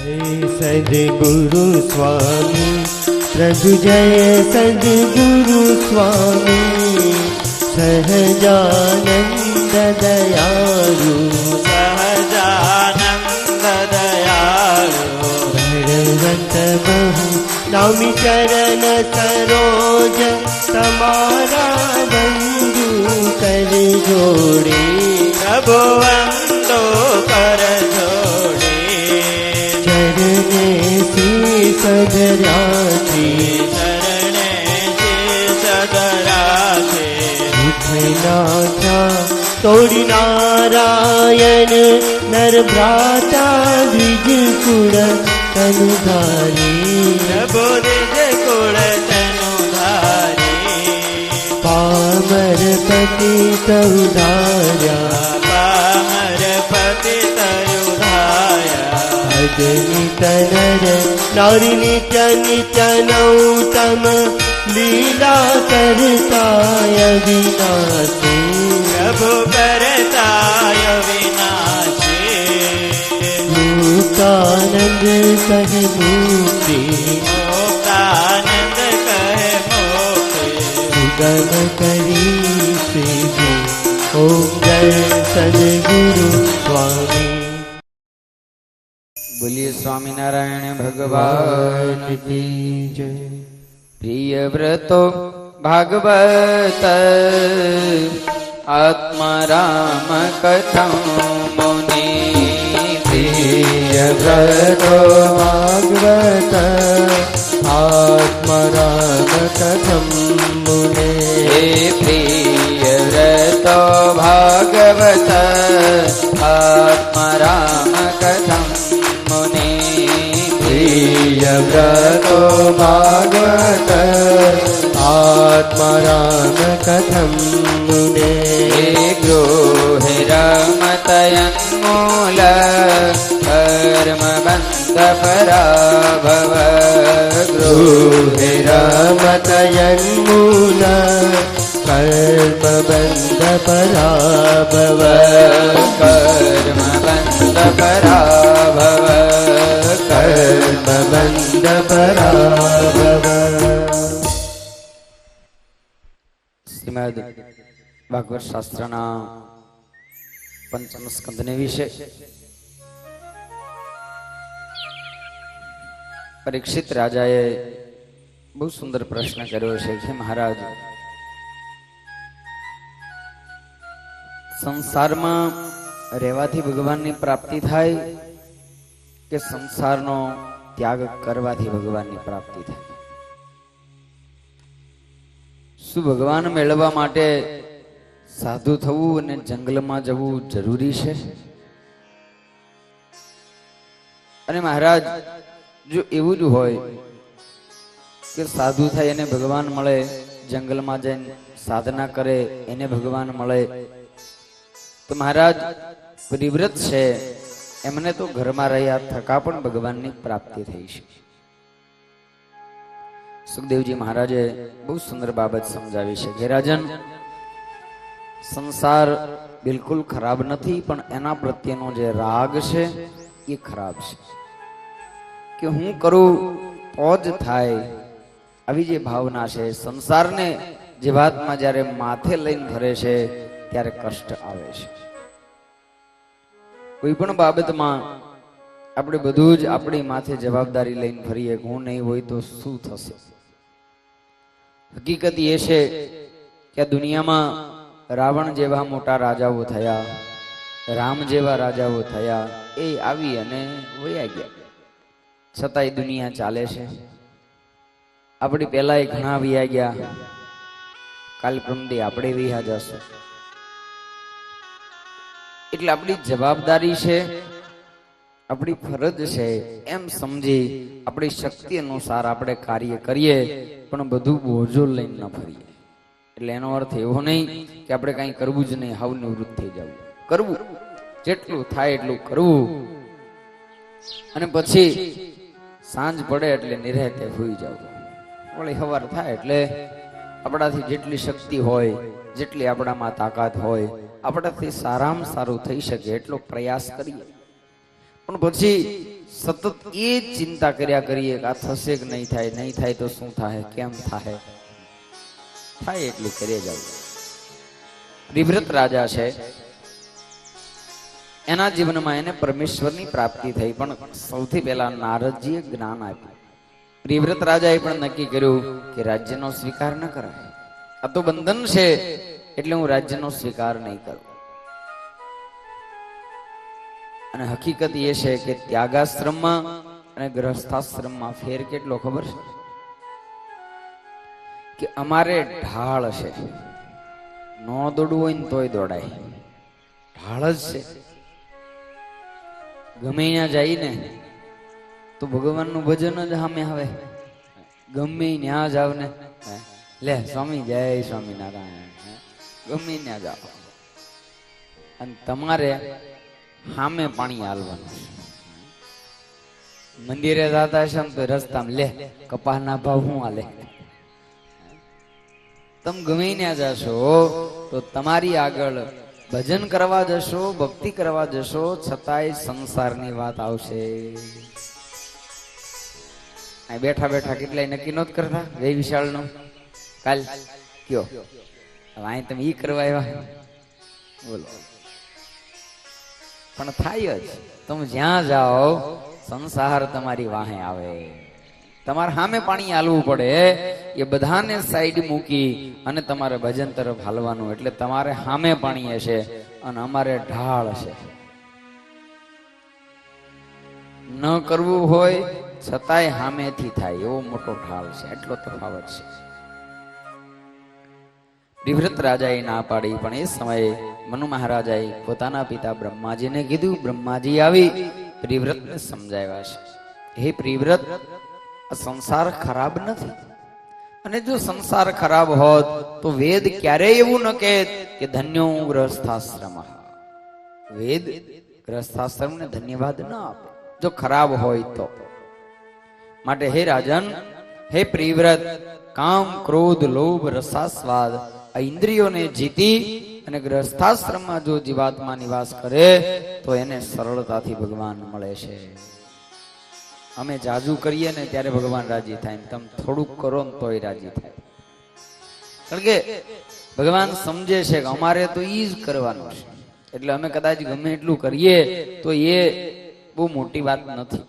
सद्गुरु स्वामी प्रभु जय सद्गुरु स्वामी सहजानंद दयालु सहजानंद दयालु भगवंत बहु नामी चरण सरोज तमारा बंधु कर जोड़े प्रभु वंदो कर जोड़े चरणे शीस धराते शरणे शीस धराते नाथा तोड़ी नारायण नर भ्राता द्विज कुल तनुधारी प्रभु द्विज कुल तनुधारी पामर पति तउधार्या पामर पति तयुधाया भजनी तनर नारी नित्य नित्य नौतम लीला करताय विनाशी प्रभु करताय विनाशी मुक्तानंद कह मुक्ति मुक्तानंद कहे मुक्ति सुगम करी सिद्धि ओम जय सद्गुरु स्वामी। बोलिए स्वामीनारायण भगवान की जय। प्रिय व्रतो भागवत आत्मा राम कथं मुनि प्रिय व्रतो भागवत आत्मा राम कथं मुने प्रिय व्रतो भागवत आत्मा राम कथं मुनि प्रिय व्रतो भागवत आत्मा राम कथं मुने गृहिरमतयन्मूल कर्म बन्ध पराभव गृहिरमतयन्मूल कर्म बन्ध पराभव कर्म बन्ध पराभव कर्म बन्ध पराभव। શ્રીમદ ભાગવત શાસ્ત્રના પંચમ સ્કંદને વિશે પરીક્ષિત રાજાએ બહુ સુંદર પ્રશ્ન કર્યો છે કે મહારાજ, સંસારમાં રહેવાથી ભગવાનની પ્રાપ્તિ થાય કે સંસારનો ત્યાગ કરવાથી ભગવાનની પ્રાપ્તિ થાય? શું ભગવાન મેળવવા માટે સાધુ થવું અને જંગલમાં જવું જરૂરી છે? અને મહારાજ, જો એવું જ હોય કે સાધુ થાય એને ભગવાન મળે, જંગલમાં જઈને સાધના કરે એને ભગવાન મળે, તો મહારાજ પરિવ્રત છે એમને તો ઘરમાં રહ્યા થકા પણ ભગવાનની પ્રાપ્તિ થઈ છે. સુખદેવજી મહારાજે બહુ સુંદર બાબત સમજાવી છે કે રાજન, સંસાર બિલકુલ ખરાબ નથી, પણ એના પ્રત્યેનો જે રાગ છે એ ખરાબ છે. કે હું કરું તો જ થાય આવી જે ભાવના છે, સંસારને જીવાત્મા જ્યારે માથે લઈને ફરે છે ત્યારે કષ્ટ આવે છે. કોઈ પણ બાબતમાં આપણે બધું જ આપણી માથે જવાબદારી લઈને ફરીએ, હું નહીં હોય તો શું થશે? હકીકત એ છે કે આ દુનિયામાં રાવણ જેવા મોટા રાજાઓ થયા, રામ જેવા રાજાઓ થયા, એ આવી અને વયા ગયા, છતાંય દુનિયા ચાલે છે. આપણી પહેલા ઘણા વયા ગયા, કાલ પ્રમદી આપણે વયા જશું. એટલે આપણી જવાબદારી છે, આપણી ફરજ છે એમ સમજી આપણી શક્તિ અનુસાર આપણે કાર્ય કરીએ, પણ બધું બોજો લઈને ન ફરીએ. એટલે એનો અર્થ એવો નહીં કે આપણે કંઈ કરવું જ નહીં, હાવ નિવૃત્ત થઈ જવું. કરવું જેટલું થાય એટલું કરવું, અને પછી સાંજ પડે એટલે નિરાંતે સૂઈ જવું. વળી સવાર થાય એટલે આપણાથી જેટલી શક્તિ હોય, જેટલી આપણામાં તાકાત હોય, આપણાથી સારામાં સારું થઈ શકે એટલો પ્રયાસ કરીએ. પણ પછી સતત એ જ ચિંતા કર્યા કરીએ કે આ થશે કે નહીં થાય, નહીં થાય તો શું થાય, કેમ થાય, થાય એટલી કરી જાવ. પ્રિવ્રત રાજા છે, એના જીવનમાં એને પરમેશ્વરની પ્રાપ્તિ થઈ, પણ સૌથી પહેલા નારદજીએ જ્ઞાન આપ્યું. પ્રિવ્રત રાજાએ પણ નક્કી કર્યું કે રાજ્યનો સ્વીકાર ન કરાય, આ તો બંધન છે, એટલે હું રાજ્યનો સ્વીકાર નહીં કરું. અને હકીકત એ છે કે ત્યાગાશ્રમમાં અને ગ્રહસ્થાશ્રમમાં ફેર કેટલો ખબર છે? કે અમારે ઢાળ છે, નો દોડવું હોય ને તોય દોડાય, ઢાળ જ છે. ગમે ત્યાં જઈને તો ભગવાનનું ભજન જ સામે આવે, ગમે ત્યાં જાવ ને લે સ્વામી જય સ્વામિનારાયણ, ગમે ત્યાં જાવ અને તમારે સામે પાણી હાલવાનું. મંદિરે જતા હશે ને તો રસ્તામાં લે કપાસના ભાવ શું હાલે, તમે ગમે ત્યાં જશો તો તમારી આગળ ભજન કરવા જશો, ભક્તિ કરવા જશો, છતાંય સંસારની વાત આવશે. બેઠા બેઠા કેટલાય નક્કી નહોત કરતા વે વિશાળ નો કાલ કયો અહીં તમે ઈ કરવા આવ્યા બોલો, પણ થાય જ. તમે જ્યાં જાઓ સંસાર તમારી વાહે આવે, તમારે સામે પાણી હાલવું પડે, એ બધાને સાઈડ મૂકી અને તમારે ભજન તરફ હાલવાનું. એટલે તમારે સામે પાણી હશે અને અમારે ઢાળ છે. ન કરવું હોય છતાંય સામેથી થાય એવો મોટો ઢાળ છે, એટલો તફાવત છે. પ્રિવ્રત રાજાએ ના પાડી, પણ એ સમયે મનુ મહારાજાએ પોતાના પિતા બ્રહ્માજીને કીધું. બ્રહ્માજી આવી પ્રિવ્રતને સમજાવ્યા છે, હે પ્રિવ્રત, સંસાર ખરાબ નથી, અને જો સંસાર ખરાબ હોત તો વેદ ક્યારેય એવું ન કહે કે ધન્યો ગ્રહસ્થાશ્રમ. વેદ ગ્રહસ્થાશ્રમને ધન્યવાદ ન આપે જો ખરાબ હોય તો. માટે હે રાજન, હે પ્રિવ્રત, કામ ક્રોધ લોભ રસાસ્વાદ આ ઇન્દ્રિયોને જીતી અને ગ્રહસ્થાશ્રમમાં જો જીવાત્મા નિવાસ કરે તો એને સરળતાથી ભગવાન મળે છે. અમે જાજુ કરીએ ને ત્યારે ભગવાન રાજી થાય, તમે થોડુંક કરો ને તોય રાજી થાય. કારણ કે ભગવાન સમજે છે કે અમારે તો ઈ જ કરવાનું છે, એટલે અમે કદાચ ગમે એટલું કરીએ તો એ બહુ મોટી વાત નથી.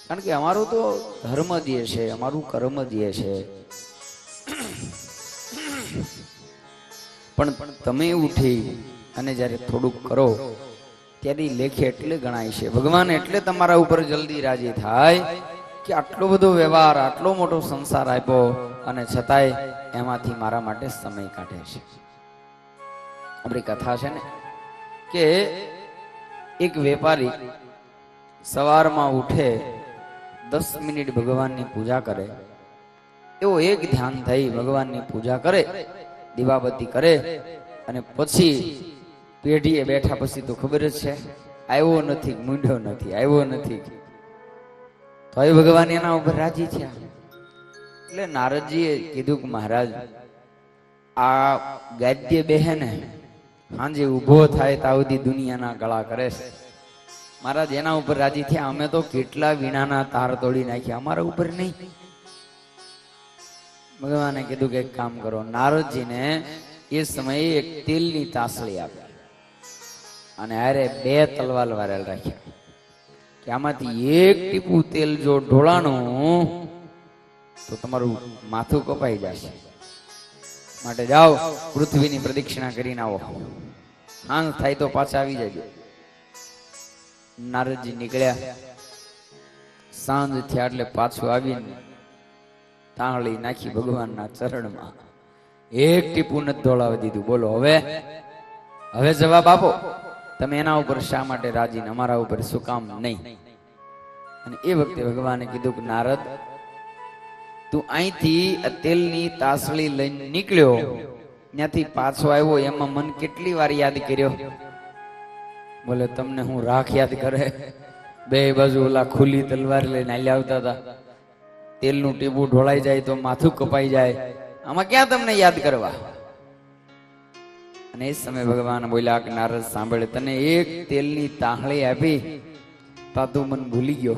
કારણ કે અમારું તો ધર્મ જ એ છે, અમારું કર્મ જ એ છે. પણ તમે ઉઠી અને જ્યારે થોડુંક કરો ત્યારે લેખે એટલે ગણાય છે. ભગવાન એટલે તમારા ઉપર જલ્દી રાજી થાય કે આટલો બધો વ્યવહાર, આટલો મોટો સંસાર આપ્યો અને છતાંય એમાંથી મારા માટે સમય કાઢે છે. આપણી કથા છે ને કે એક વેપારી સવારમાં ઉઠે 10 મિનિટ ભગવાનની પૂજા કરે, એવો એક ધ્યાન થઈ ભગવાનની પૂજા કરે, દીવાબત્તી કરે અને પછી પેઢીએ બેઠા પછી તો ખબર જ છે આવ્યો નથી, મૂંઢો નથી, આવ્યો નથી, તો એ ભગવાન એના ઉપર રાજી થયા. એટલે નારદજીએ કીધું કે મહારાજ આ ગાદ્ય બહેને સાંજે ઉભો થાય ત્યાં સુધી દુનિયાના ગળા કરે છે. મહારાજ એના ઉપર રાજી થયા, અમે તો કેટલા વીણાના તાર તોડી નાખ્યા, અમારા ઉપર નહીં. ભગવાને કીધું કે એક કામ કરો, નારદજીને એ સમયે એક તેલની તાસળી આપી અને આરે 2 તલવાર વારેલ રાખ્યા કે આમાંથી એક ટીપું તેલ જો ઢોળાણું તો તમારું માથું કપાઈ જશે. માટે જાઓ પૃથ્વીની પ્રદક્ષિણા કરીને આવો, સાંજ થાય તો પાછા આવી જજો. નારદજી નીકળ્યા, સાંજ થયા એટલે પાછું આવીને તાંહળી નાખી ભગવાનના ચરણમાં, એક ટીપું નથી ઢોળાવી દીધું. બોલો હવે જવાબ આપો, તમે એના ઉપર શા માટે રાજી ને અમારા ઉપર શું કામ નહીં? અને એ વખતે ભગવાને કીધું કે નારદ, તું અહીંથી તેલની તાસળી લઈને નીકળ્યો, ત્યાંથી પાછો આવ્યો, એમાં મન કેટલી વાર યાદ કર્યો? બોલે તમને હું રાખ યાદ કરે? 2 બાજુ ઓલા ખુલ્લી તલવાર લઈને હાલ્યા આવતા હતા, તેલનું ટીપું ઢોળાઈ જાય તો માથું કપાઈ જાય, આમાં ક્યાં તમને યાદ કરવા? અને એ સમયે ભગવાન બોલ્યા કે નારદ સાંભળે, તને એક તેલની તાહળી આપી તું મને ભૂલી ગયો,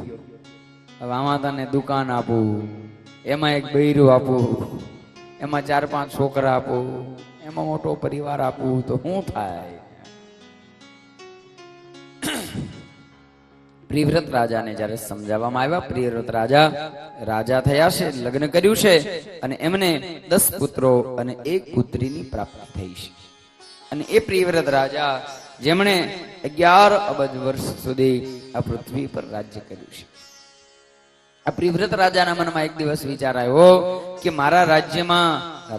હવે આમાં તને દુકાન આપું, એમાં એક બૈરું આપું, એમાં 4-5 છોકરા આપું, એમાં મોટો પરિવાર આપું તો શું થાય? પ્રિવ્રત રાજાને જ્યારે સમજાવવામાં આવ્યા, પ્રિવ્રત રાજા થયા છે, લગ્ન કર્યું છે અને એમને 10 પુત્રો અને 1 પુત્રીની પ્રાપ્તિ થઈ છે. અને એ પ્રિવ્રત રાજા જેમણે 11 અબજ વર્ષ સુધી આ પૃથ્વી પર રાજ્ય કર્યું છે. આ પ્રિવ્રત રાજાના મનમાં એક દિવસ વિચાર આવ્યો કે મારા રાજ્યમાં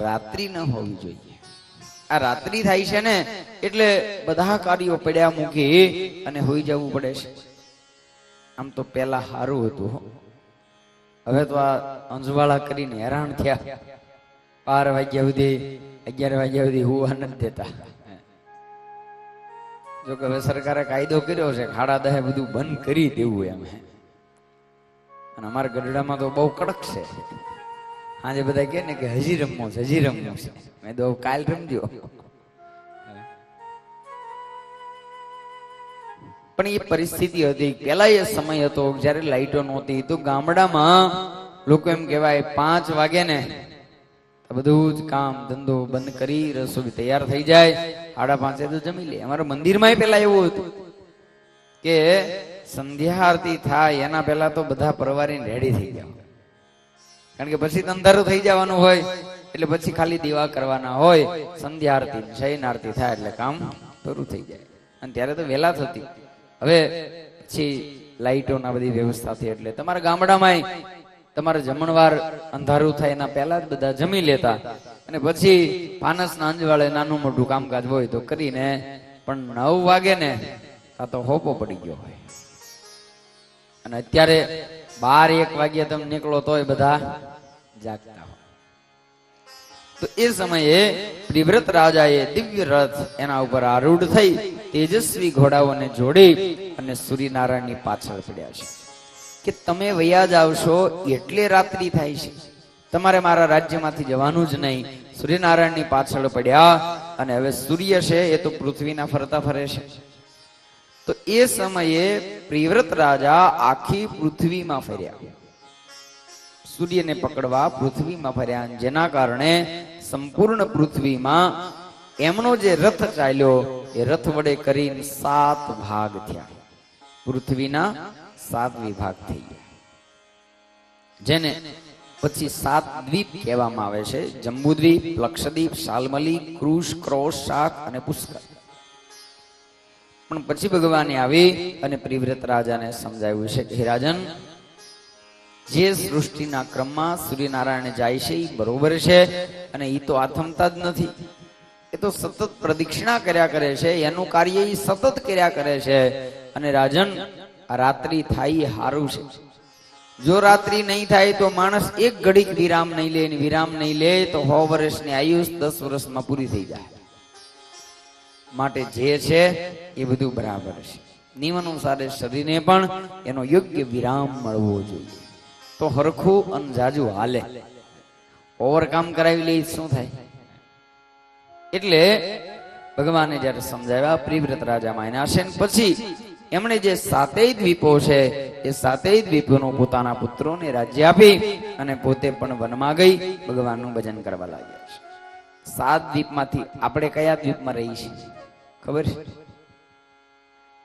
રાત્રિ ન હોવી જોઈએ. આ રાત્રિ થાય છે ને એટલે બધા કાર્યો પડ્યા મૂકી અને હોઈ જવું પડે છે. આમ તો પેલા સારું હતું, હવે તો આ અંજવાળા કરીને હેરાન થયા. 12 વાગ્યા સુધી 11 વાગ્યા સુધી હુવા નથી દેતા. જો કે હવે સરકારે કાયદો કર્યો છે 10:30 બધું બંધ કરી દેવું એમ. અને અમારા ગઢડામાં તો બહુ કડક છે. આજે બધા કહે ને કે હજી રમવું છે, હજી રમવું છે. મેં તો કાલ રમજો. પણ એ પરિસ્થિતિ હતી, પેલા એ સમય હતો જયારે લાઈટો નહોતી, તો ગામડામાં લોકો એમ કહેવાય 5 વાગે ને બધું જ કામ ધંધો બંધ કરી રસોઈ તૈયાર થઈ જાય, 5:30 તો જમી લે. અમારા મંદિરમાં પેલા એવું હતું કે સંધ્યા આરતી થાય એના પહેલા તો બધા પરવારીને રેડી થઈ જાવ, કારણ કે પછી અંધારું થઈ જવાનું હોય એટલે પછી ખાલી દીવા કરવાના હોય. સંધ્યા આરતી શયન આરતી થાય એટલે કામ શરૂ થઈ જાય. અને ત્યારે તો વહેલા થતી, હવે પછી લાઈટો ના બધી વ્યવસ્થા થઈ એટલે તમારા ગામડામાં તમારે જમણવાર અંધારું થાય એના પહેલા જ બધા જમી લેતા અને પછી પાનસ ના અંજવાળે નાનું મોટું કામકાજ હોય તો કરીને, પણ 9 વાગે ને આ તો હોપો પડી ગયો હોય. અને અત્યારે 12-1 વાગ્યે તમે નીકળો તોય બધા જાગતા હોય. તો એ સમયે પ્રિવ્રત રાજાએ દિવ્ય રથ એના ઉપર આરૂઢ થઈ તેજસ્વી ઘોડાઓને જોડી અને સૂર્યનારાયણની પાછળ પડ્યા છે કે તમે વયા જાવશો એટલે રાત્રિ થાય છે, તમારે મારા રાજ્યમાંથી જવાનું જ નહીં. સૂર્યનારાયણની પાછળ પડ્યા અને હવે સૂર્ય છે એ તો પૃથ્વીના ફરતા ફરે છે. તો એ સમયે પ્રિવ્રત રાજા આખી પૃથ્વીમાં ફર્યા, સૂર્યને પકડવા પૃથ્વીમાં ફર્યા, જેના કારણે સંપૂર્ણ પૃથ્વીમાં એમનો જે રથ ચાલ્યો એ રથ વડે કરીને 7 ભાગ થયા. પૃથ્વીના 7 વિભાગ થઈ ગયા, જેને પછી 7 દ્વીપ કહેવામાં આવે છે. જંબુદ્વીપ, લક્ષદ્વીપ, શાલ્મલી, કૃશ, ક્રોશ, શાક અને પુષ્કર. પણ પછી ભગવાને આવી અને પ્રિવ્રત રાજાને સમજાવ્યું છે કે હે રાજન, જે સૃષ્ટિના ક્રમમાં સૂર્યનારાયણ જાય છે એ બરોબર છે અને એ તો આથમતા જ નથી, એ તો સતત પ્રદક્ષિણા કર્યા કરે છે, એનું કાર્ય એ સતત કર્યા કરે છે. અને રાજન, આ રાત્રિ થાય એ સારું છે. જો રાત્રિ નહીં થાય તો માણસ એક ઘડીક વિરામ નહીં લે, વિરામ નહીં લે તો 100 વર્ષની આયુષ 10 વર્ષમાં પૂરી થઈ જાય. માટે જે છે એ બધું બરાબર છે. નિયમ અનુસાર શરીરને પણ એનો યોગ્ય વિરામ મળવો જોઈએ, તો હરખું અને જાજુ હાલે. ઓવરકામ કરાવી લે શું થાય? એટલે ભગવાને જયારે સમજાવ્યા પ્રિવ્રત રાજા માન્યા છે. પછી એમણે જે 7 દ્વીપો છે એ 7 દ્વીપોનો પોતાના પુત્રોને રાજ્ય આપી અને પોતે પણ વનમાં ગઈ ભગવાનનું ભજન કરવા લાગ્યા છે. 7 દ્વીપમાંથી આપણે કયા દ્વીપમાં રહીએ છીએ ખબર છે?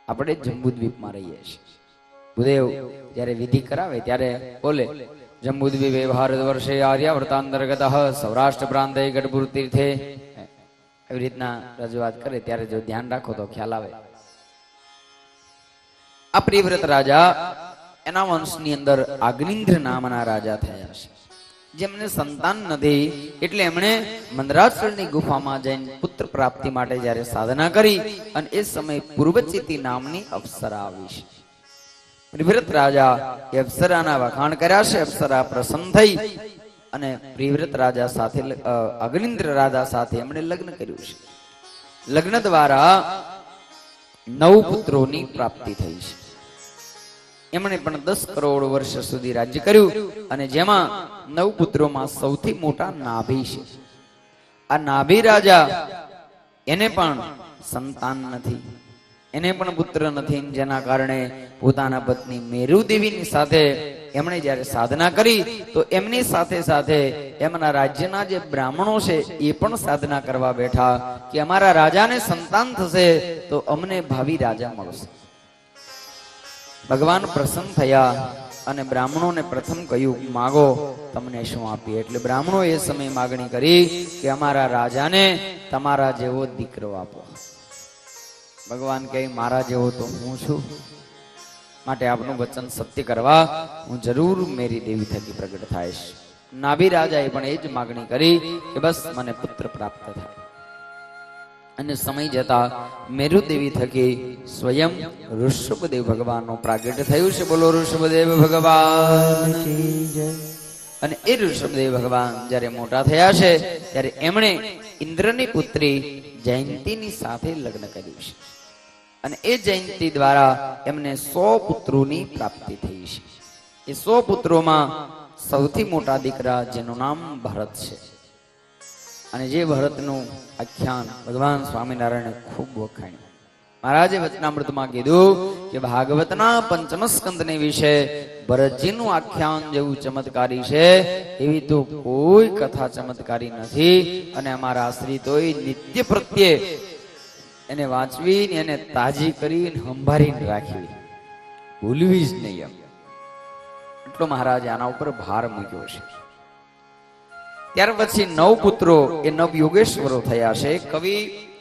આપણે જંબુદ્વીપમાં રહીએ છીએ. ભૂદેવ જયારે વિધિ કરાવે ત્યારે બોલે જંબુદ્વીપે ભારત વર્ષે આર્યાવર્તાંતર્ગત સૌરાષ્ટ્ર પ્રાંતે ગઢપુર તીર્થે, એવી રીતના રજૂઆત કરે ત્યારે જો ધ્યાન રાખો તો ખ્યાલ આવે. આ પ્રિવ્રત રાજા એના વંશની અંદર અગ્નિન્દ્ર નામના રાજા થયા છે, જેમને સંતાન નથી એટલે એમણે મંદરાચળની ગુફામાં જઈને પુત્ર પ્રાપ્તિ માટે જ્યારે સાધના કરી અને એ સમય પૂર્વચિતી નામની અપ્સરા આવી છે. પ્રિવ્રત રાજા એ અપ્સરાના વખાણ કર્યા છે. અપ્સરા પ્રસન્ન થઈ અને પ્રિવ્રત રાજા સાથે અગ્નિન્દ્ર રાજા સાથે એમણે લગ્ન કર્યું છે. લગ્ન દ્વારા 9 પુત્રોની પ્રાપ્તિ થઈ છે. એમણે પણ 10 કરોડ વર્ષ સુધી રાજ્ય કર્યું અને જેમાં 9 પુત્રોમાં સૌથી મોટા નાભી છે. આ નાભી રાજા એને પણ સંતાન નથી. એને પણ પુત્ર નથી, જેના કારણે પોતાના પત્ની મેરુદેવીની સાથે એમણે જ્યારે સાધના કરી તો એમની સાથે સાથે એમના રાજ્યના જે બ્રાહ્મણો છે એ પણ સાધના કરવા બેઠા કે અમારા રાજાને સંતાન થશે તો અમને ભાવિ રાજા મળશે. ભગવાન પ્રસન્ન થયા અને બ્રાહ્મણોને પ્રથમ કહ્યું, માગો તમને શું આપીએ. એટલે બ્રાહ્મણો એ સમય માગણી કરી કે અમારા રાજાને તમારા જેવો દીકરો આપો. ભગવાન કહે, મારા જેવો તો હું છું, માટે આપનું વચન સત્ય કરવા હું જરૂર મેરી દેવી થકી પ્રગટ થાઈશ. નાભી રાજાએ પણ એ જ માગણી કરી કે બસ મને પુત્ર પ્રાપ્ત થાય. અને સમય જતા મેરુ દેવી થકી સ્વયં ઋષભદેવ ભગવાનનો પ્રાગટ્ય થયું છે. બોલો ઋષભદેવ ભગવાન. અને એ ઋષભદેવ ભગવાન જ્યારે મોટા થયા છે ત્યારે એમણે ઇન્દ્રની પુત્રી જયંતીની સાથે લગ્ન કર્યું છે. અને એ જયંતી દ્વારા એમને 100 પુત્રોની પ્રાપ્તિ થઈ છે. એ 100 પુત્રોમાં સૌથી મોટા દીકરા જેનું નામ ભરત છે. અને જે ભરતનું આખ્યાન ભગવાન સ્વામિનારાયણે ખૂબ વખાણ્યું. મહારાજે વચનામૃતમાં કીધું કે ભાગવતના 5મ સ્કંદને વિશે ભરતજીનું આખ્યાન જેવું ચમત્કારી છે એવી તો કોઈ કથા ચમત્કારી નથી. અને અમારા આશ્રિતોએ નિત્ય પ્રત્યે એને વાંચવી, એને તાજી કરીને સંભાળીને રાખવી, ભૂલવી જ નહીં. એમ એટલો મહારાજે આના ઉપર ભાર મૂક્યો છે. ત્યાર પછી 9 પુત્રો એ નવ યોગેશ્વરો થયા છે. કવિ,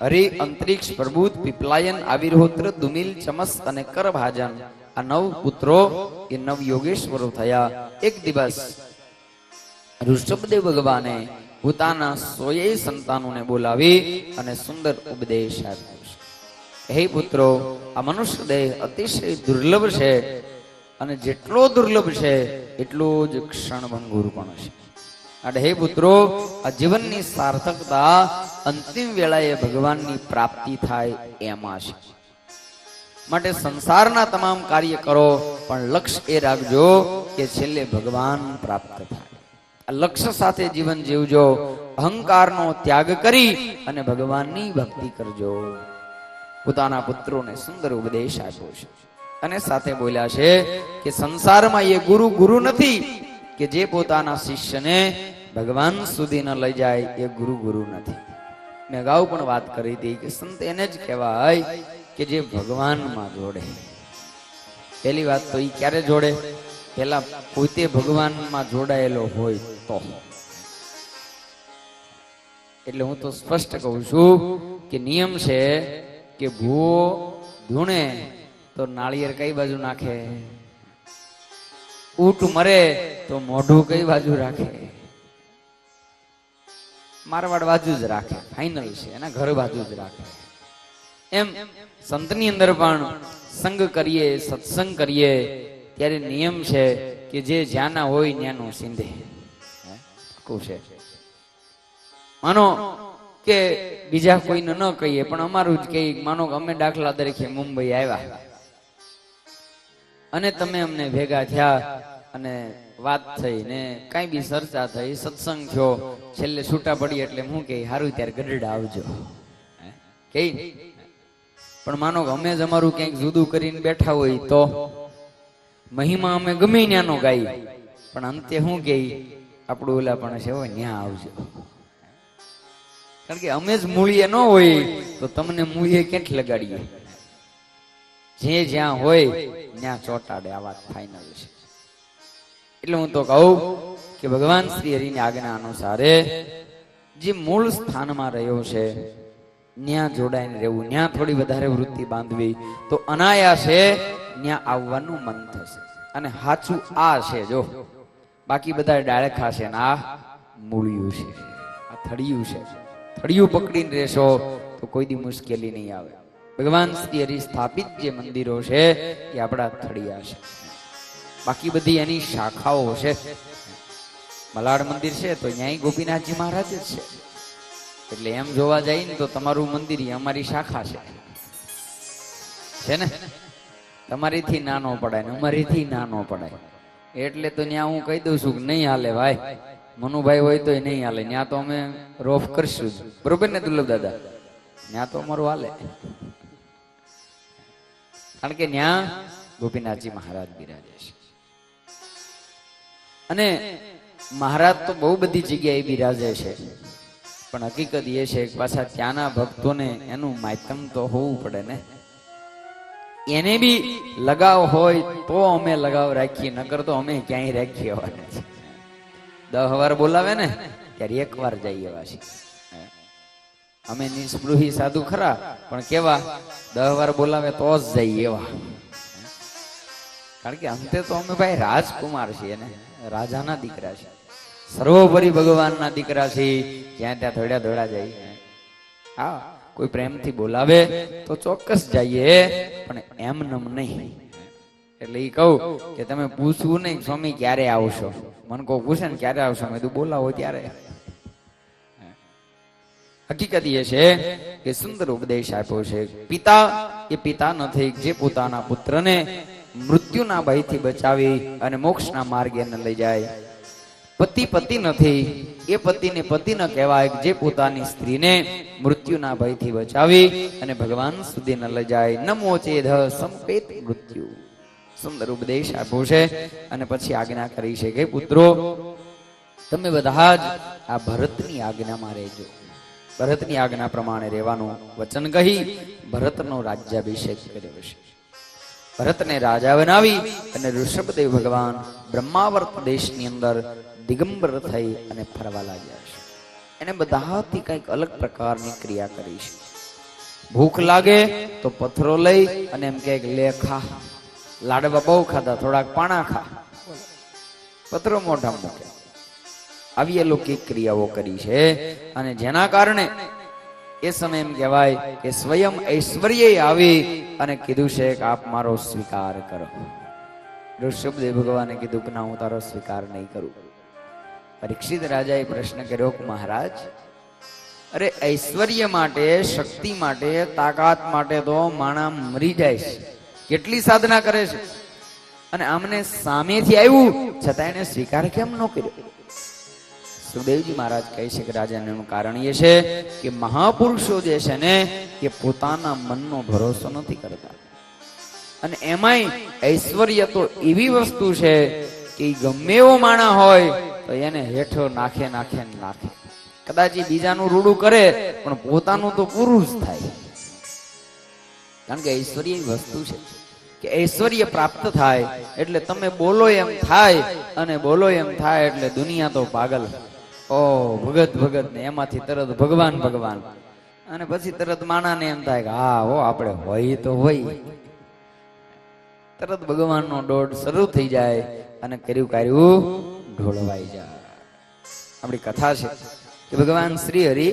હરિ, અંતરિક્ષ, પ્રબુદ્ધ, પીપલાયન, આવિર્હોત્ર, દુમિલ, ચમસ અને કરભાજન, આ 9 પુત્રો એ નવ યોગેશ્વરો થયા. એક દિવસ ઋષભદેવ ભગવાને પોતાના 100 સંતાનોને બોલાવી અને સુંદર ઉપદેશ આપ્યો છે. હે પુત્રો, આ મનુષ્ય દેહ અતિશય દુર્લભ છે અને જેટલો દુર્લભ છે એટલો જ ક્ષણભંગુર પણ છે. અને હે પુત્રો, આ જીવનની સાર્થકતા અંતિમ વેળાએ ભગવાનની પ્રાપ્તિ થાય એમાં છે. માટે સંસારના તમામ કાર્ય કરો પણ લક્ષ્ય એ રાખજો કે છેલ્લે ભગવાન પ્રાપ્ત થાય. આ લક્ષ્ય સાથે જીવન જીવજો. અહંકારનો ત્યાગ કરી અને ભગવાનની ભક્તિ કરજો. પોતાના પુત્રોને સુંદર ઉપદેશ આપ્યો છે. અને સાથે બોલ્યા છે કે સંસારમાં એ ગુરુ નથી કે જે પોતાના શિષ્યને ભગવાન સુધી ન લઈ જાય. એ ગુરુ નથી. મેં અગાઉ પણ વાત કરી હતી કે સંત એને જ કહેવાય કે જે ભગવાનમાં જોડે. પહેલી વાત તો એ ક્યારે જોડે? પેલા પોતે ભગવાનમાં જોડાયેલો હોય તો. એટલે હું તો સ્પષ્ટ કહું છું કે નિયમ છે કે ભૂવો ધૂણે તો નાળિયેર કઈ બાજુ નાખે? ઊંટ મરે તો મોઢું કઈ બાજુ રાખે? મારવાડ બાજુ જ રાખે. ફાઇનલ છે, એના ઘર બાજુ જ રાખે. એમ સંતની અંદર પણ સંગ કરીએ, સત્સંગ કરીએ ત્યારે નિયમ છે કે જે જ્યાંના હોય ત્યાંનું સિંધે છે. માનો કે બીજા કોઈને ન કહીએ પણ અમારું જ કહીએ. માનો કે અમે દાખલા તરીકે મુંબઈ આવ્યા અને તમે અમને ભેગા થયા અને વાત થઈ ને કઈ બી ચર્ચા થઈ, સત્સંગ થયો, છેલ્લે છૂટા પડી એટલે હું કે હારું ત્યારે ગઢડા આવજો કે. પણ માનો કે અમે જ અમારું ક્યાંક જુદું કરીને બેઠા હોય તો મહિમા અમે ગમે ત્યાંનો ગાઈ, પણ અંતે શું કે આપણું ઓલા પણ છે હોય ત્યાં આવજો. કારણ કે અમે જ મૂળીએ ન હોય તો તમને મૂળીએ ક્યાંક લગાડીએ? જે જ્યાં હોય ત્યાં ચોટાડે. આ વાત ફાઇનલ છે. એટલે હું તો કહું કે ભગવાન શ્રી હરિની આજ્ઞા અનુસારે જે મૂળ સ્થાનમાં રહ્યો છે ત્યાં જોડાઈને રહેવું, ત્યાં થોડી વધારે વૃત્તિ બાંધવી તો અનાયાસે ત્યાં આવવાનું મન થશે. અને સાચું આ છે. જો બાકી બધા ડાળખા છે ને આ મૂળિયું છે, આ થળિયું છે. થળિયું પકડીને રહેશો તો કોઈ દી મુશ્કેલી નહીં આવે. ભગવાન શ્રી હરિ સ્થાપિત જે મંદિરો છે એ આપણા થળિયા છે. બાકી બધી એની શાખાઓ છે. મલાડ મંદિર છે તો ત્યાં ગોપીનાથજી મહારાજ જ છે. એટલે એમ જોવા જાય ને તો તમારું મંદિર અમારી શાખા છે ને. તમારીથી નાનો પડાય ને અમારીથી નાનો પડાય. એટલે તો ત્યાં હું કહી દઉં છું કે નહીં હાલે ભાઈ. મનુભાઈ હોય તો નહીં હાલે. ત્યાં તો અમે રોફ કરશું જ. બરોબર ને દુર્લભ દાદા? ત્યાં તો અમારું હાલે. કારણ કે ત્યાં ગોપીનાથજી મહારાજ બિરાજે છે. અને મહારાજ તો બહુ બધી જગ્યાએ બિરાજે છે, પણ હકીકત એ છે કે પાછા ત્યાંના ભક્તોને એનું માધ્યમ તો હોવું પડે ને. એને બી લગાવ હોય તો અમે લગાવ રાખીએ, નકર તો અમે ક્યાંય રાખીએ. 10 વાર બોલાવે ને ત્યારે 1 વાર જઈએ એવા છીએ. અમે નિસ્પૃહી સાધુ ખરા, પણ કેવા 10 વાર બોલાવે તો જ જઈએ એવા. કારણ કે અંતે તો અમે ભાઈ રાજકુમાર છીએ ને, રાજાના દીકરા છે, સર્વોપરી ભગવાનના દીકરા છે. જ્યાં ત્યાં ધોળ્યા ધોળા જઈએ. હા, કોઈ પ્રેમથી બોલાવે તો ચોક્કસ જઈએ, પણ એમ નમ નહીં. એટલે એ કહું કે તમે પૂછવું નહીં સ્વામી ક્યારે આવશો. મને કોઈ પૂછે ને ક્યારે આવશો, મેં તું બોલાવો ત્યારે. હકીકત એ છે કે સુંદર ઉપદેશ આપ્યો છે. પિતા એ પિતા નથી જે પોતાના પુત્રને મૃત્યુના ભયથી બચાવી અને મોક્ષના માર્ગે ન લઈ જાય. પતિ પતિ નથી એ પતિને પતિ ન કહેવાય જે પોતાની સ્ત્રીને મૃત્યુના ભયથી બચાવી અને ભગવાન સુધી ન લઈ જાય. નમો ચેધ સંપેત મૃત્યુ. સુંદર ઉપદેશ આપ્યો છે. અને પછી આજ્ઞા કરી છે કે પુત્રો તમે બધા જ આ ભરતની આજ્ઞામાં રહેજો. ભરતની આજ્ઞા પ્રમાણે રહેવાનું વચન કહી ભરતનો રાજ્યાભિષેક કર્યો છે. ભરતને રાજા બનાવી અને ઋષભદેવ ભગવાન બ્રહ્માવર્ત દેશની અંદર દિગંબર થઈ અને ફરવા લાગ્યા છે. એને બધાથી કંઈક અલગ પ્રકારની ક્રિયા કરી છે. ભૂખ લાગે તો પથ્થરો લઈ અને એમ કે લે ખા. લાડવા બહુ ખાધા, થોડાક પાણા ખા, પથ્થરો મોઢા મૂકે. આવી અલૌકિક ક્રિયાઓ કરી છે. અને જેના કારણે એ સમય એમ કહેવાય કે સ્વયં ઐશ્વર્ય આવી અને કીધું છે કે આપ મારો સ્વીકાર કરો. ઋષભદેવ ભગવાને કીધું કે ના, હું તારો સ્વીકાર નહીં કરું. પરીક્ષિત રાજાએ પ્રશ્ન કર્યો કે મહારાજ, અરે ઐશ્વર્ય માટે, શક્તિ માટે, તાકાત માટે તો માણા મરી જાય છે, કેટલી સાધના કરે છે, અને આમને સામેથી આવ્યું છતાં એને સ્વીકાર કેમ ન કર્યો? સુખદેવજી મહારાજ કહે છે કે રાજાનું કારણ એ છે કે મહાપુરુષો જે છે ને એ પોતાના મનનો ભરોસો નથી કરતા. અને એમાંય ઐશ્વર્ય તો એવી વસ્તુ છે કે ગમે એવો માણા હોય તો એને હેઠો નાખે નાખે નાખે. કદાચ એ બીજાનું રૂડું કરે પણ પોતાનું તો પૂરું જ થાય. કારણ કે ઐશ્વર્ય એવી વસ્તુ છે કે ઐશ્વર્ય પ્રાપ્ત થાય એટલે તમે બોલો એમ થાય, અને બોલો એમ થાય એટલે દુનિયા તો પાગલ. ઓ ભગત ભગત ને એમાંથી તરત ભગવાન ભગવાન, અને પછી તરત માણાને એમ થાય કે હા હો આપણે હોય તો હોય. તરત ભગવાનનો દોડ શરૂ થઈ જાય અને કર્યું કાર્યું ઢોળવાઈ જાય. આપણી કથા છે કે ભગવાન શ્રી હરિ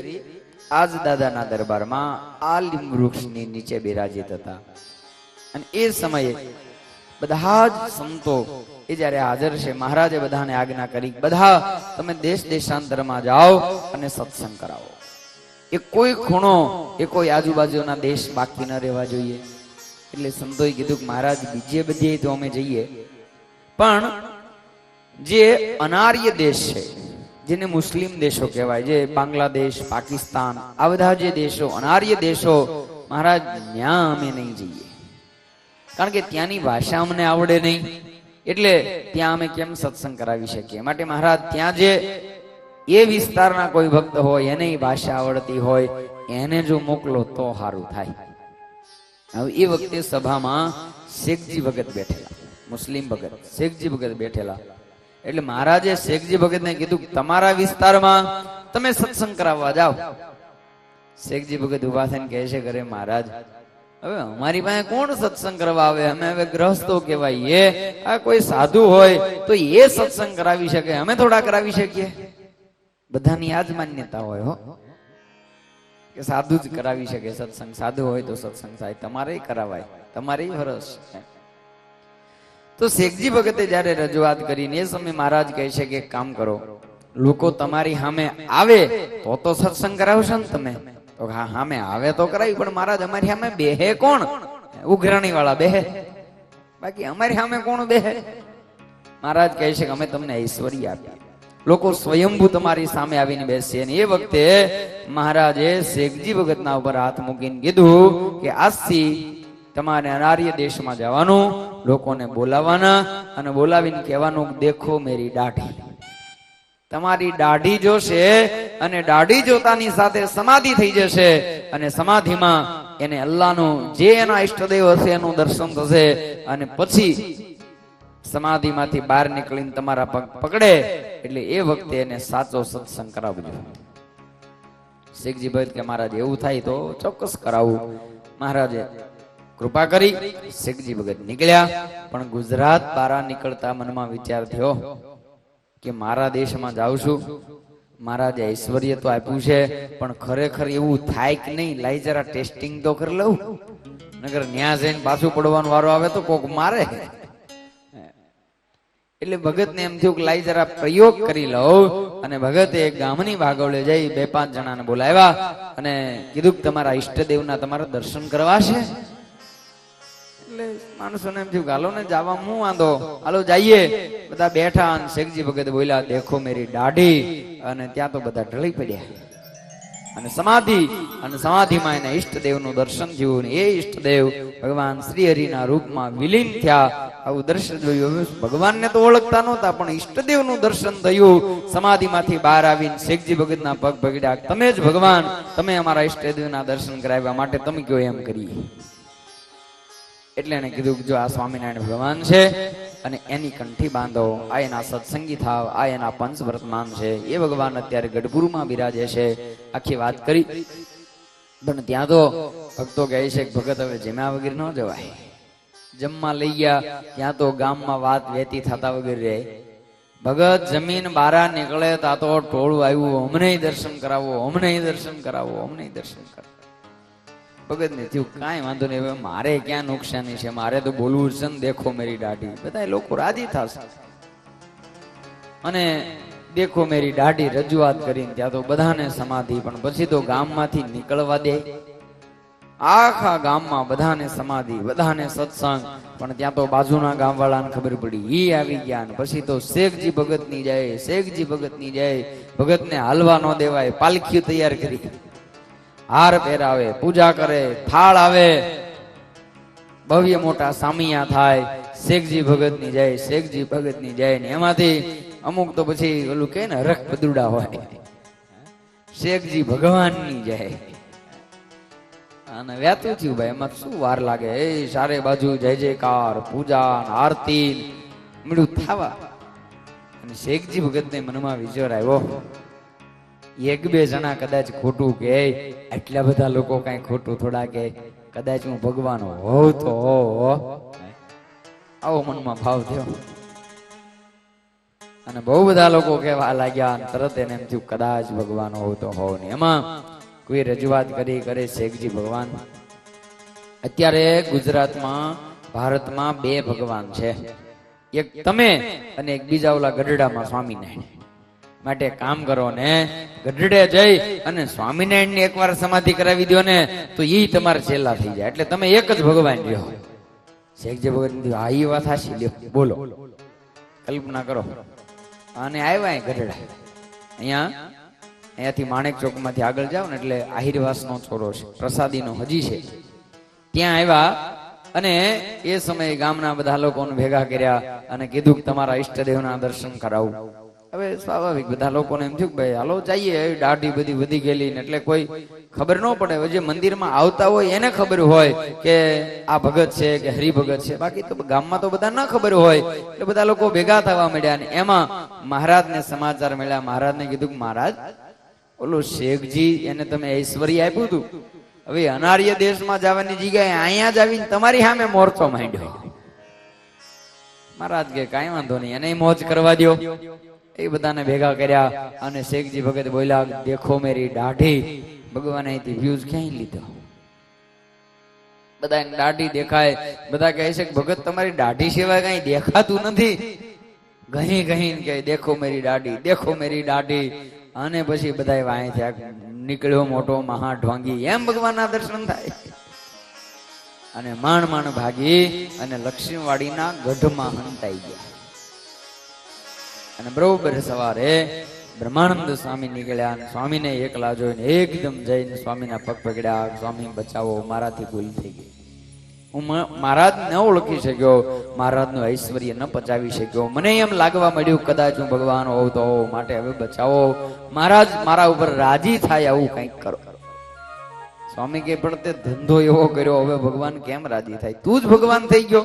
આજ દાદાના દરબારમાં આ લીંબ વૃક્ષની નીચે બિરાજિત હતા. અને એ સમયે બધા જ સંતો એ જયારે હાજર છે, મહારાજે બધાને આજ્ઞા કરી બધા તમે દેશ દેશાંતરમાં જાઓ અને સત્સંગ કરાવો. એ કોઈ ખૂણો, એ કોઈ આજુબાજુના દેશ બાકી ન રહેવા જોઈએ. એટલે સંતોએ કીધું કે મહારાજ બીજે બધે તો અમે જઈએ, પણ જે અનાર્ય દેશ છે, જેને મુસ્લિમ દેશો કહેવાય, જે બાંગ્લાદેશ, પાકિસ્તાન, આ બધા જે દેશો અનાર્ય દેશો, મહારાજ ત્યાં અમે નહીં જઈએ. કારણ કે ત્યાંની ભાષા અમને આવડે નહીં, એટલે ત્યાં અમે કેમ સત્સંગ કરાવી શકીએ. માટે મહારાજ ત્યાં જે એ વિસ્તારના કોઈ ભક્ત હોય, એને ભાષા આવડતી હોય, એને જો મોકલો તો સારું થાય. હવે એ વખતે સભામાં શેખજી ભગત બેઠેલા, મુસ્લિમ ભગત શેખજી ભગત બેઠેલા. એટલે મહારાજે શેખજી ભગતને કીધું તમારા વિસ્તારમાં તમે સત્સંગ કરાવવા જાઓ. શેખજી ભગત ઉભા થઈને કહે છે ઘરે મહારાજ હવે અમારી પાસે કોણ સત્સંગ કરવા આવે? અમે હવે ગ્રહસ્થો કહેવાય. આ કોઈ સાધુ હોય તો એ સત્સંગ કરાવી શકે, અમે થોડા કરાવી શકીએ? બધાની આ જ માન્યતા હોય હો કે સાધુ જ કરાવી શકે સત્સંગ. સાધુ હોય તો સત્સંગ થાય, તમારે કરાવાય, તમારી ફરજ. તો શેખજી ભગતે જયારે રજૂઆત કરીને એ સમય મહારાજ કહે છે કે કામ કરો, લોકો તમારી સામે આવે તો સત્સંગ કરાવશો ને તમે? તો હા સામે આવે તો કરાવી, પણ મહારાજ અમારી સામે બેહે કોણ? ઉઘરાણી વાળા બેહે, બાકી અમારી સામે કોણ બેહે? મહારાજ કહે છે કે અમે તમને ઐશ્વર્ય આપ્યા, લોકો સ્વયંભૂ તમારી સામે આવીને બેસે. અને એ વખતે મહારાજે શેખજી ભગતના ઉપર હાથ મૂકીને કીધું કે આજથી તમારે અનાર્ય દેશમાં જવાનું, લોકોને બોલાવવાના અને બોલાવીને કહેવાનું, દેખો મેરી દાઢી. તમારી દાઢી જોશે અને દાઢી જોતાની સાથે સમાધિ થઈ જશે અને સમાધિમાં એને અલ્લાહનું જે એના ઈષ્ટદેવ હશે એનું દર્શન થશે અને પછી સમાધિમાંથી બહાર નીકળીને તમારા પગ પકડે એટલે એ વખતે એને સાચો સત્સંગ કરાવજો. શેખજી ભગત કે મહારાજ એવું થાય તો ચોક્કસ કરાવું. મહારાજે કૃપા કરી શેખજી ભગત નીકળ્યા. પણ ગુજરાત બહાર નીકળતા મનમાં વિચાર થયો કે મારા દેશમાં જાઉં છું, મહારાજે ઐશ્વર્ય તો આપ્યું છે, પણ ખરેખર એવું થાય કે નહીં, લાઈ જરા ટેસ્ટિંગ તો કરી લઉં, નગર ન્યા જઈને પાછું પડવાનો વારો આવે તો કોક મારે. એટલે ભગત ને એમ થયું કે લાઈ જરા પ્રયોગ કરી લઉં. અને ભગતે ગામની ભાગોળે જઈ 2-5 જણાને બોલાવ્યા અને કીધું કે તમારા ઈષ્ટદેવના તમારા દર્શન કરવા છે. એટલે માણસોને એમ થયું હાલો ને જવા હું વાંધો, હાલો જઈએ. બધા બેઠા અને શેખજી ભગત બોલ્યા, દેખો મેરી દાઢી. અને ત્યાં તો બધા ઢળી પડ્યા અને સમાધિમાં એના ઈષ્ટદેવનું દર્શન થયું. એ ઈષ્ટદેવ ભગવાન શ્રી હરિના રૂપમાં વિલીન થયા. આવું દ્રશ્ય જોયું. ભગવાનને તો ઓળખતા નહોતા, પણ ઈષ્ટદેવનું દર્શન થયું. સમાધિમાંથી બહાર આવીને શેખજી ભગતના પગ પકડ્યા, તમે જ ભગવાન, તમે અમારા ઈષ્ટદેવના દર્શન કરાવ્યા, માટે તમે કયો એમ કરીએ. એટલે એને કીધું કે જો આ સ્વામિનારાયણ ભગવાન છે અને એની કંઠી બાંધો, આ એના સત્સંગી થાવ, આ એના પંચવર્તમાન છે. એ ભગવાન અત્યારે ગઢપુરમાં બિરાજે છે. આખી વાત કરી. પણ ત્યાં તો ભક્તો કહે છે કે ભગત હવે જમ્યા વગર ન જવાય. જમવા લઈ ગયા ત્યાં તો ગામમાં વાત વેતી થતા વગર રહે. ભગત જમીન બહાર નીકળે તા તો ટોળું આવ્યું, અમને દર્શન કરાવો, અમને દર્શન કરાવો, અમને દર્શન કરાવો. ભગત ને થયું કાંઈ વાંધો નહીં, હવે મારે ક્યાં નુકસાની છે, મારે તો બોલવું છે ને, દેખો મેરી દાઢી. બધા લોકો રાજી થશે. અને દેખો મેરી દાઢી રજૂઆત કરીને ત્યાં તો બધાને સમાધિ. પણ પછી તો ગામમાંથી નીકળવા દે. આખા ગામમાં બધાને સમાધિ, બધાને સત્સંગ. પણ ત્યાં તો બાજુના ગામ વાળાને ખબર પડી, ઈ આવી ગયા. ને પછી તો શેખજી ભગત ની જાય, શેખજી ભગત ની જાય. ભગત ને હાલવા ન દેવાય, પાલખી તૈયાર કરી, હાર પહેરાવે, પૂજા કરે, થાળ આવે, ભવ્ય મોટા સામિયા થાય. શેખજી ભગત ની જાય, શેખજી ભગત ની જાય. ને એમાંથી અમુક તો પછી ઓલું કે ને રખ પદુડા હોય, શેખજી ભગવાન ની જાય. અને વ્યાતું થયું ભાઈ, એમાં શું વાર લાગે. એ સારે બાજુ જય જયકાર, પૂજા, આરતી મળ્યું થવા. અને શેખજી ભગત ને મનમાં વિચાર આવ્યો, 1-2 જણા કદાચ ખોટું કે, એટલા બધા લોકો કઈ ખોટું થોડા કે, કદાચ હું ભગવાન હોઉં તો આવો મનમાં ભાવ થયો. અને બહુ બધા લોકો કહેવા લાગ્યા. તરત એને એમ થયું કદાચ ભગવાન હોઉં તો હોવ ને. એમાં કોઈ રજૂઆત કરી કરે શેખજી ભગવાન. અત્યારે ગુજરાતમાં, ભારતમાં 2 ભગવાન છે, એક તમે અને એક બીજા ઓલા ગઢડામાં સ્વામિનારાયણ. માટે કામ કરો ને, ગઢડે જઈ અને સ્વામિનારાયણ ની એકવાર સમાધિ કરાવી દો ને તો એ તમારા ચેલા થઈ જાય. એટલે તમે એક જ ભગવાન રહ્યો. શેખજી ભગવાન આ એ વાત હાચી, લ્યો બોલો, કલ્પના કરો. અને આવ્યા ગઢડા, અહીંયાથી માણેક ચોક માંથી આગળ જાવ ને એટલે આહિરવાસ નો છોરો છે, પ્રસાદી નો હજી છે, ત્યાં આવ્યા. અને એ સમયે ગામના બધા લોકોને ભેગા કર્યા અને કીધું કે તમારા ઈષ્ટદેવના દર્શન કરાવું. હવે સ્વાભાવિક બધા લોકોને એમ થયું કે ભાઈ હાલો જઈએ, દાઢી બધી વધી ગયેલી ને એટલે કોઈ ખબર ન પડે. જે મંદિરમાં આવતા હોય એને ખબર હોય કે આ ભગત છે કે હરિભગત છે, બાકી તો ગામમાં તો બધા ના ખબર હોય. એટલે બધા લોકો ભેગા થવા મળ્યા. ને એમાં મહારાજને સમાચાર મળ્યા. મહારાજને કીધું કે મહારાજ, ઓલો શેખજી એને તમે ઐશ્વર્ય આપ્યું હતું, હવે અનાર્ય દેશમાં જવાની જગ્યાએ અહીંયા જ આવીને તમારી સામે મોરચો માંડ્યો. મહારાજ કે કાંઈ વાંધો નહીં, એને મોજ કરવા દો. એ બધાને ભેગા કર્યા અને શેખજી ભગત બોલ્યા, દેખો મેરી દાઢી. ભગવાન અહીંથી વ્યૂઝ ક્યાંય લીધો. બધા દાઢી દેખાય. બધા કહે છે કે ભગત તમારી દાઢી સિવાય કઈ દેખાતું નથી. ઘણી ઘણી કે દેખો મેરી દાઢી, દેખો મેરી દાઢી. અને પછી બધા અહીંથી નીકળ્યો મોટો મહા ઢોંગી, એમ ભગવાનના દર્શન થાય. અને માંડ માંડ ભાગી અને લક્ષ્મીવાડીના ગઢમાં હંતાઈ ગયા. અને બરોબર સવારે બ્રહ્માનંદ સ્વામી નીકળ્યા. સ્વામીને એકલા જોઈને એકદમ જઈને સ્વામીના પગ પકડ્યા, સ્વામી બચાવો, મારાથી ભૂલ થઈ ગઈ. હું મહારાજ ન ઓળખી શક્યો, મહારાજનું ઐશ્વર્ય ન પચાવી શક્યો. મને એમ લાગવા મળ્યું કદાચ હું ભગવાન હોઉં તો, માટે હવે બચાવો. મહારાજ મારા ઉપર રાજી થાય આવું કંઈક કરો. સ્વામી કે પણ તે ધંધો એવો કર્યો, હવે ભગવાન કેમ રાજી થાય? તું જ ભગવાન થઈ ગયો,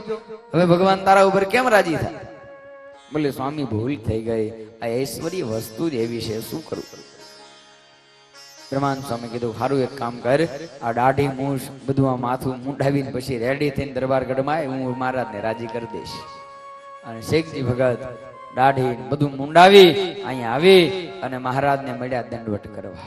હવે ભગવાન તારા ઉપર કેમ રાજી થાય? બોલે સ્વામી ભૂલ થઈ ગઈ, આ ઐશ્વર્ય વસ્તુ જ એવી છે, શું કરું? બ્રહ્માનંદ સ્વામી કીધું સારું એક કામ કર, આ દાઢી મૂછ બધું આ માથું મુંડાવીને પછી રેડી થઈને દરબારગઢમાં હું મહારાજને રાજી કરી દઈશ. અને શેખજી ભગત દાઢી બધું મુંડાવી અહીંયા આવી અને મહારાજને મળ્યા દંડવટ કરવા.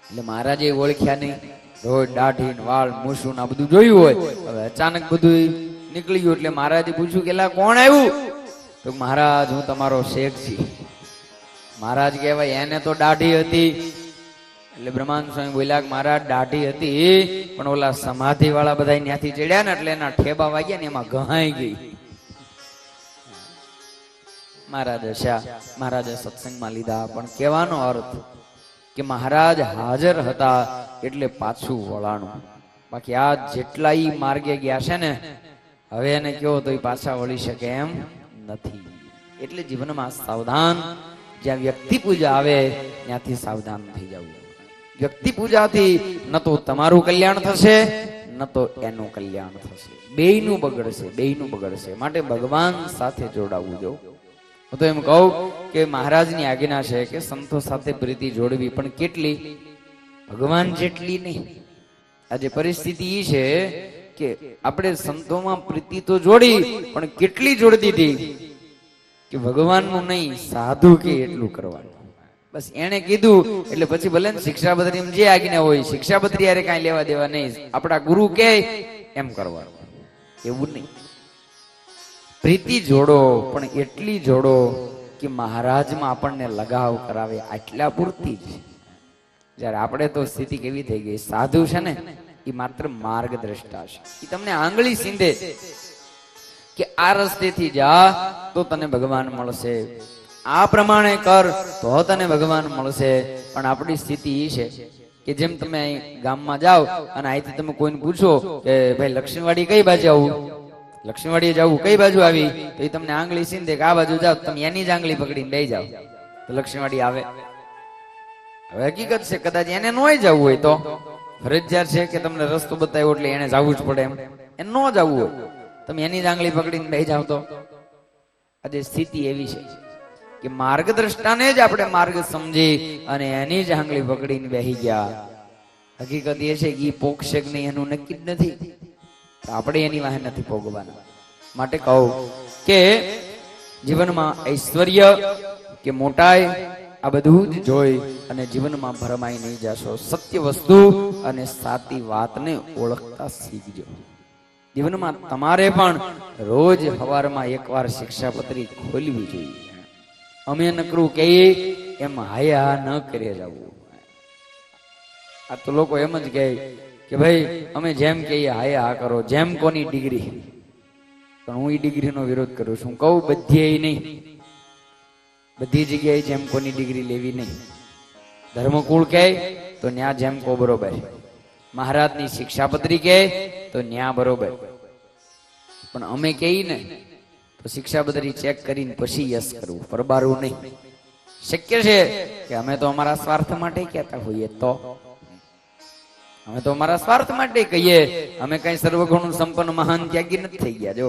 એટલે મહારાજે ઓળખ્યા નહીં, રોજ દાઢી વાળ મૂછું ના બધું જોયું હોય. હવે અચાનક બધું નીકળી ગયું એટલે મહારાજે પૂછ્યું કે એલા કોણ આવ્યું? તો મહારાજ હું તમારો શેખજી. મહારાજ કહેવાય એને તો દાઢી હતી. એટલે બ્રહ્માનંદ સ્વામી બોલ્યા કે મહારાજ દાઢી હતી પણ ઓલા સમાધિ વાળા બધા ત્યાંથી ચડ્યા ને એટલે એના ઠેબા વાગ્યા ને એમાં ઘહાઈ ગઈ. મહારાજે સત્સંગમાં લીધા, પણ કહેવાનો અર્થ કે મહારાજ હાજર હતા એટલે પાછું વળાણું. બાકી આ જેટલા ઈ માર્ગે ગયા છે ને, હવે એને કેવો તો પાછા વળી શકે એમ નથી. એટલે જીવનમાં સાવધાન. જ્યાં વ્યક્તિ પૂજા આવે ત્યાંથી સાવધાન થઈ જવું. વ્યક્તિ પૂજાથી ન તો તમારું કલ્યાણ થશે ન તો એનું કલ્યાણ થશે, બેયનું બગડશે. માટે ભગવાન સાથે જોડાવું. જો હું તો એમ કહું કે મહારાજની આજ્ઞા છે કે સંતો સાથે પ્રીતિ જોડવી, પણ કેટલી? ભગવાન જેટલી નહીં. આજે પરિસ્થિતિ એ છે કે આપણે સંતોમાં પ્રીતિ તો જોડી, પણ કેટલી જોડી દીધી કે ભગવાનનું નહીં, સાધુ કે એટલું કરવાનું. બસ એને કીધું એટલે પછી ભલે ને શિક્ષાપત્રી જે આજ્ઞા હોય, શિક્ષાપત્રી યારે કાંઈ લેવા દેવા નહીં. આપણા ગુરુ કે એમ કરવાનું, એવું નહીં. પ્રીતિ જોડો, પણ એટલી જોડો કે મહારાજમાં આપણને લગાવ કરાવે, આટલા પૂરતી જ. જયારે આપણે તો સ્થિતિ કેવી થઈ ગઈ, સાધુ છે ને એ માત્ર માર્ગદ્રષ્ટા છે. એ તમને આંગળી સીંધે કે આ રસ્તેથી જા તો તને ભગવાન મળશે, આ પ્રમાણે કર તો તને ભગવાન મળશે. પણ આપણી સ્થિતિ એ છે કે જેમ તમે ગામમાં જાઓ અને અહીંથી તમે કોઈને પૂછો કે ભાઈ લક્ષ્મીવાડી કઈ બાજુ આવું, લક્ષ્મીવાડીએ જવું, કઈ બાજુ આવી? તો એ તમને આંગળી સીંધે કે આ બાજુ જાઓ, તમે એની જ આંગળી પકડીને બેસી જાઓ તો લક્ષ્મીવાડી આવે. હવે હકીકત છે કદાચ એને ન જવું હોય તો ફરજિયાત છે કે તમને રસ્તો બતાવ્યો એટલે એને જવું જ પડે. એમ ન જવું હોય તમે એની જ આંગળી પકડીને બેસી જાવ તો. આજે સ્થિતિ એવી છે કે માર્ગદ્રષ્ટાને જ આપણે માર્ગ સમજી અને એની જ આંગળી પકડીને બેસી ગયા. હકીકત એ છે કે એ પોક્ષક નહીં એનું નક્કી જ નથી, તો આપણે એની વાહે નથી ભોગવાના. માટે કહું કે જીવનમાં ઐશ્વર્ય કે મોટાઈ આ બધું જ જોઈ અને જીવનમાં ભરમાઈ નહીં જશો. સત્ય વસ્તુ અને સાચી વાતને ઓળખતા શીખજો. જીવનમાં તમારે પણ રોજ સવારમાં એકવાર શિક્ષાપત્રી ખોલવી જોઈએ. અમે નકરું કહીએ એમ હાયા ન કરે જવું. આ તો લોકો એમ જ કહે કે ભાઈ અમે જેમ કહીએ હાયા હા કરો, જેમ કોની ડિગ્રી. પણ હું એ ડિગ્રીનો વિરોધ કરું છું. કહું બધી નહીં, બધી જગ્યાએ જેમ કોની ડિગ્રી લેવી નહીં. ધર્મકુળ કહે તો ન્યા જેમ કો બરોબર, મહારાજની શિક્ષાપત્રી કહે તો ન્યા બરોબર. પણ અમે કહીએ ને તો શિક્ષાપત્રી ચેક કરીને પછી યસ કરવું, પરબારવું નહીં. શક્ય છે કે અમે તો અમારા સ્વાર્થ માટે કહેતા હોઈએ, તો અમે તો અમારા સ્વાર્થ માટે કહીએ, અમે કઈ સર્વગુણ સંપન્ન મહાન ત્યાગી નથી થઈ ગયા. જો